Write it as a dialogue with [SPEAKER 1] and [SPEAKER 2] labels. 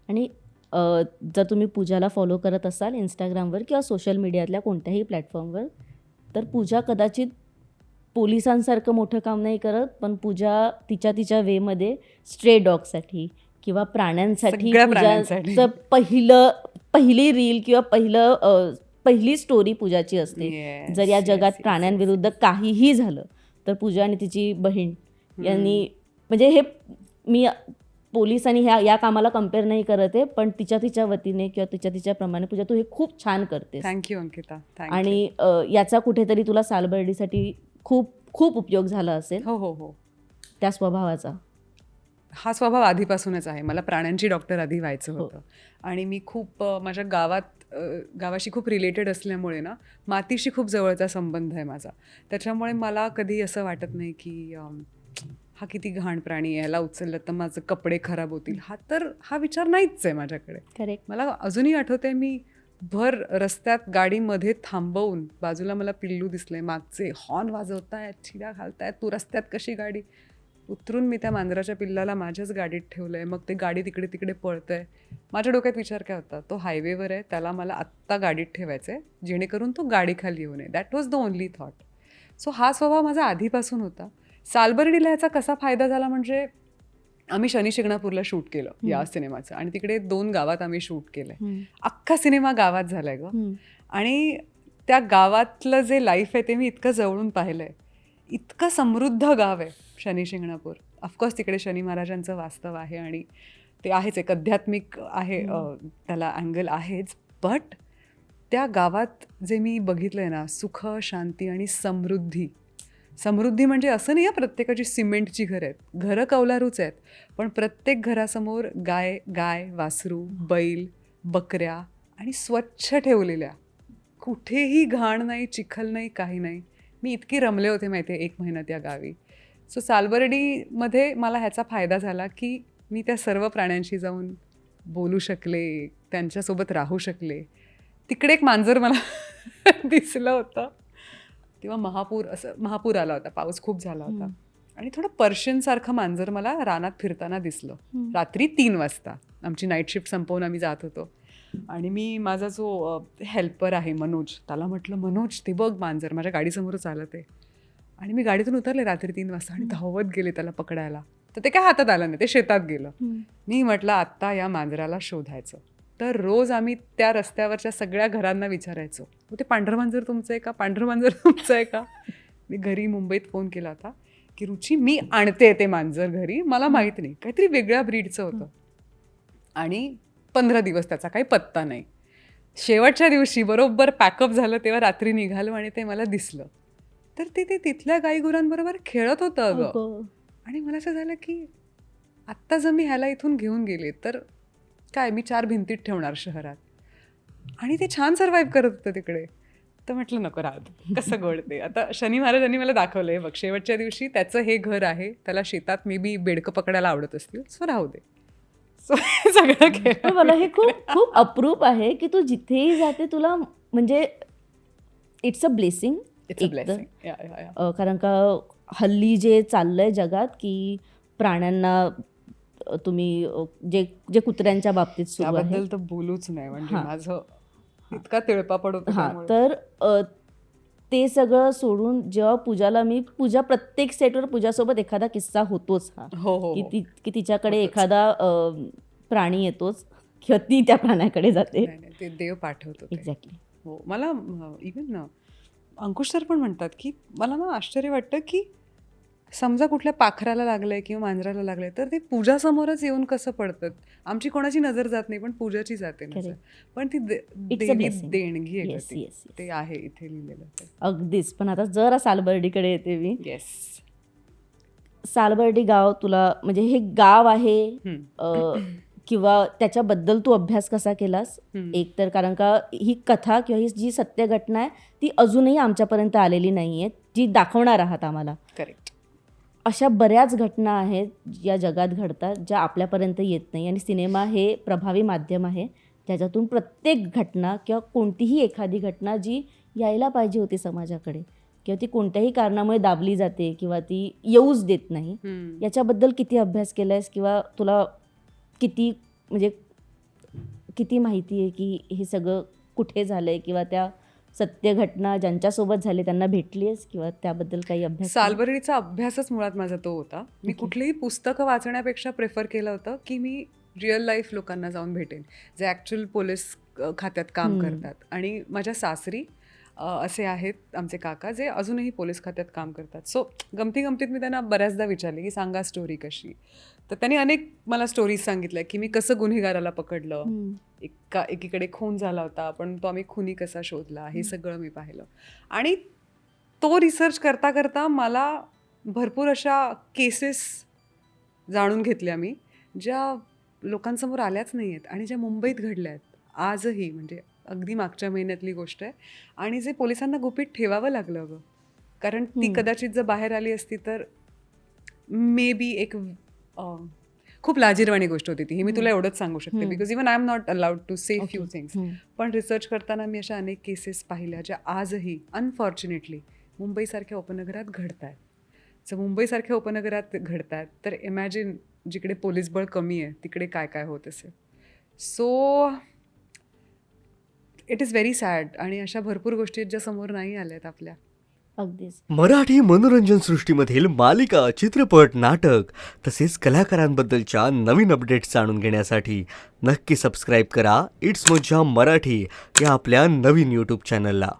[SPEAKER 1] आणि जर तुम्ही पूजाला फॉलो करत असाल इंस्टाग्रामवर किंवा सोशल मीडियातल्या कोणत्याही प्लॅटफॉर्मवर, तर पूजा कदाचित पोलिसांसारखं मोठं काम नाही करत, पण पूजा तिच्या वेमध्ये स्ट्रे डॉगसाठी किंवा प्राण्यांसाठी
[SPEAKER 2] सगळ्या प्राण्यांसाठी.
[SPEAKER 1] पूजाचं पहिली रील किंवा पहिली स्टोरी पूजाची असते.
[SPEAKER 2] Yes,
[SPEAKER 1] जर या
[SPEAKER 2] yes,
[SPEAKER 1] जगात
[SPEAKER 2] yes,
[SPEAKER 1] प्राण्यांविरुद्ध
[SPEAKER 2] yes.
[SPEAKER 1] काहीही झालं तर पूजा आणि तिची बहीण यांनी, म्हणजे हे मी पोलीस आणि या कामाला कम्पेअर नाही करत आहे, पण तिच्या वतीने किंवा तिच्या प्रमाणे पूजा तू हे खूप छान करतेस.
[SPEAKER 2] Thank you Ankita, thank you.
[SPEAKER 1] आणि याचा कुठेतरी तुला सालबर्डीसाठी खूप खूप उपयोग झाला असेल
[SPEAKER 2] हो हो हो.
[SPEAKER 1] त्या स्वभावाचा.
[SPEAKER 2] हा स्वभाव आधीपासूनच आहे. मला प्राण्यांची डॉक्टर आधी व्हायचं होतं. आणि मी खूप माझ्या गावाशी खूप रिलेटेड असल्यामुळे ना, मातीशी खूप जवळचा संबंध आहे माझा. त्याच्यामुळे मला कधी असं वाटत नाही की हा किती घाण प्राणी आहे, ह्याला उचललं तर माझे कपडे खराब होतील. हा विचार नाहीच आहे माझ्याकडे.
[SPEAKER 1] करेक्ट.
[SPEAKER 2] मला अजूनही आठवते, मी भर रस्त्यात गाडीमध्ये थांबवून, बाजूला मला पिल्लू दिसलंय, मागचे हॉर्न वाजवतायत, शिड्या घालतायत, तू रस्त्यात कशी गाडी, उतरून मी त्या मांजराच्या पिल्लाला माझ्याच गाडीत ठेवलंय. मग ते गाडी तिकडे तिकडे पळतंय. माझ्या डोक्यात विचार काय होता, तो हायवेवर आहे, त्याला मला आत्ता गाडीत ठेवायचं आहे जेणेकरून तो गाडी खाली येऊ नये. That was the only thought. So हा स्वभाव माझा आधीपासून होता. सालबर्डीला ह्याचा कसा फायदा झाला म्हणजे, आम्ही शनी शिंगणापूरला शूट केलं या सिनेमाचं, आणि तिकडे 2 गावात आम्ही शूट केलंय. अख्खा सिनेमा गावात झालाय ग. आणि त्या गावातलं जे लाईफ आहे ते मी इतकं जवळून पाहिलंय. इतकं समृद्ध गाव आहे शनी शिंगणापूर. ऑफकोर्स तिकडे शनी महाराजांचं वास्तव आहे आणि ते आहेच, एक आध्यात्मिक आहे, त्याला अँगल आहेच. बट त्या गावात जे मी बघितलंय ना, सुख, शांती आणि समृद्धी म्हणजे असं नाही आहे प्रत्येकाची सिमेंटची घरं आहेत, घरं कौलारूच आहेत, पण प्रत्येक घरासमोर गाय, वासरू, बैल, बकऱ्या आणि स्वच्छ ठेवलेल्या, कुठेही घाण नाही, चिखल नाही, काही नाही. मी इतकी रमले होते माहिती आहे 1 महिना त्या गावी. सो सालबर्डीमध्ये मला ह्याचा फायदा झाला की मी त्या सर्व प्राण्यांशी जाऊन बोलू शकले, त्यांच्यासोबत राहू शकले. तिकडे एक मांजर मला दिसलं होतं तेव्हा, महापूर आला होता, पाऊस खूप झाला होता, आणि थोडं पर्शियनसारखं मांजर मला रानात फिरताना दिसलं. रात्री 3 वाजता आमची नाईट शिफ्ट संपवून आम्ही जात होतो. आणि मी माझा जो हेल्पर आहे मनोज, त्याला म्हटलं, मनोज ते बघ मांजर माझ्या गाडीसमोरच आलं ते. आणि मी गाडीतून उतरले रात्री 3 वाजता आणि धावत गेले त्याला पकडायला. तर ते काय हातात आलं नाही, ते शेतात गेलं. मी म्हटलं आत्ता या मांजराला शोधायचं. तर रोज आम्ही त्या रस्त्यावरच्या सगळ्या घरांना विचारायचो, ते पांढरं मांजर तुमचं आहे का, पांढरं मांजर तुमचं आहे का. मी घरी मुंबईत फोन केला होता की रुची मी आणते ते मांजर घरी, मला माहीत नाही, काहीतरी वेगळ्या ब्रीडचं होतं. आणि 15 दिवस त्याचा काही पत्ता नाही. शेवटच्या दिवशी बरोबर पॅकअप झालं तेव्हा रात्री निघालो आणि ते मला दिसलं. तर ते तिथल्या गाईगुरांबरोबर खेळत होतं अगं. आणि मला असं झालं की आत्ता जर मी ह्याला इथून घेऊन गेले तर काय, मी 4 भिंतीत ठेवणार शहरात. आणि ते छान सर्व्हाइव्ह करत होतं तिकडे. तर म्हटलं नको राहत, कसं गोड ते. आता शनी महाराजांनी मला दाखवलंय बघ, शेवटच्या दिवशी त्याचं हे घर आहे, त्याला शेतात मे बी बेडकं पकडायला आवडत असतील, सो राहू दे. सगळं केलं.
[SPEAKER 1] मला हे खूप खूप अप्रूप आहे की तू जिथेही जाते तुला, म्हणजे इट्स अ ब्लेसिंग. कारण का हल्ली जे चाललंय जगात की प्राण्यांना तुम्ही जे कुत्र्यांच्या बाबतीत सुरू आहे
[SPEAKER 2] त्याबद्दल तर बोलूच नाही, म्हणजे माझं इतका तिळपापड होतं.
[SPEAKER 1] तर ते सगळं सोडून जेव्हा पूजा प्रत्येक सेटवर पूजासोबत एखादा किस्सा होतोच हा, की तिच्याकडे एखादा प्राणी येतोच किंवा ती त्या प्राण्याकडे जाते.
[SPEAKER 2] ते देव पाठवतो.
[SPEAKER 1] एक्झॅक्टली.
[SPEAKER 2] हो, मला इव्हन अंकुश सर पण म्हणतात की मला ना आश्चर्य वाटतं की समजा कुठल्या पाखराला लागलंय किंवा मांजराला लागलंय तर ते पूजासमोरच येऊन कसं पडतात. आमची कोणाची नजर जात नाही पण पूजाची जाते नजर. पण ती देणगी आहे, ते आहे इथे लिहिलेलं.
[SPEAKER 1] अगदीच. पण आता जरा सालबर्डीकडे येते मी.
[SPEAKER 2] येस.
[SPEAKER 1] सालबर्डी गाव तुला, म्हणजे हे गाव आहे किंवा त्याच्याबद्दल तू अभ्यास कसा केलास? एक तर कारण का ही कथा किंवा ही जी सत्य घटना आहे ती अजूनही आमच्यापर्यंत आलेली नाही आहे, जी दाखवणार आहात आम्हाला.
[SPEAKER 2] करेक्ट.
[SPEAKER 1] अशा बऱ्याच घटना आहेत ज्या जगात घडतात, ज्या आपल्यापर्यंत येत नाही. आणि सिनेमा हे प्रभावी माध्यम आहे ज्याच्यातून प्रत्येक घटना किंवा कोणतीही एखादी घटना जी यायला पाहिजे होती समाजाकडे किंवा ती कोणत्याही कारणामुळे दाबली जाते किंवा ती येऊच देत नाही, याच्याबद्दल किती अभ्यास केलायस किंवा तुला किती, म्हणजे किती माहिती आहे की हे सगळं कुठे झालं आहे किंवा त्या सत्य घटना ज्यांच्यासोबत झाली त्यांना भेटली आहेस किंवा त्याबद्दल काही अभ्यास केला?
[SPEAKER 2] सालबर्डीचा अभ्यासच मुळात माझा तो होता. मी
[SPEAKER 1] Okay.
[SPEAKER 2] कुठलीही पुस्तकं वाचण्यापेक्षा प्रेफर केलं होतं की मी रिअल लाईफ लोकांना जाऊन भेटेन जे ॲक्च्युअल पोलीस खात्यात काम करतात. आणि माझ्या सासरी असे आहेत आमचे काका जे अजूनही पोलीस खात्यात काम करतात. सो गमतीत मी त्यांना बऱ्याचदा विचारले की सांगा स्टोरी कशी. तर त्यांनी अनेक मला स्टोरीज सांगितल्या की मी कसं गुन्हेगाराला पकडलं, एकीकडे खून झाला होता पण तो आम्ही खुनी कसा शोधला, हे सगळं मी पाहिलं. आणि तो रिसर्च करता करता मला भरपूर अशा केसेस जाणून घेतल्या मी ज्या लोकांसमोर आल्याच नाही आहेत आणि ज्या मुंबईत घडल्या आहेत आजही. म्हणजे अगदी मागच्या महिन्यातली गोष्ट आहे आणि जे पोलिसांना गुपित ठेवावं लागलं अगं, कारण ती कदाचित जर बाहेर आली असती तर मे बी एक खूप लाजिरवाणी गोष्ट होती ती. हे मी तुला एवढंच सांगू शकते because even I am not allowed to say few things. पण रिसर्च करताना मी अशा अनेक केसेस पाहिल्या ज्या आजही अनफॉर्च्युनेटली मुंबईसारख्या उपनगरात घडत आहेत. जर मुंबईसारख्या उपनगरात घडत आहेत तर इमॅजिन जिकडे पोलीस बळ कमी आहे तिकडे काय काय होत असेल. So it is very sad आणि अशा भरपूर गोष्टी आहेत ज्या समोर नाही आल्या आहेत आपल्या.
[SPEAKER 1] अगदीच.
[SPEAKER 3] मराठी मनोरंजन सृष्टीमधील मालिका, चित्रपट, नाटक तसेच कलाकारांबद्दलच्या नवीन अपडेट्स जाणून घेण्यासाठी नक्की सबस्क्राईब करा इट्स मज्जा मराठी या आपल्या नवीन यूट्यूब चॅनलला.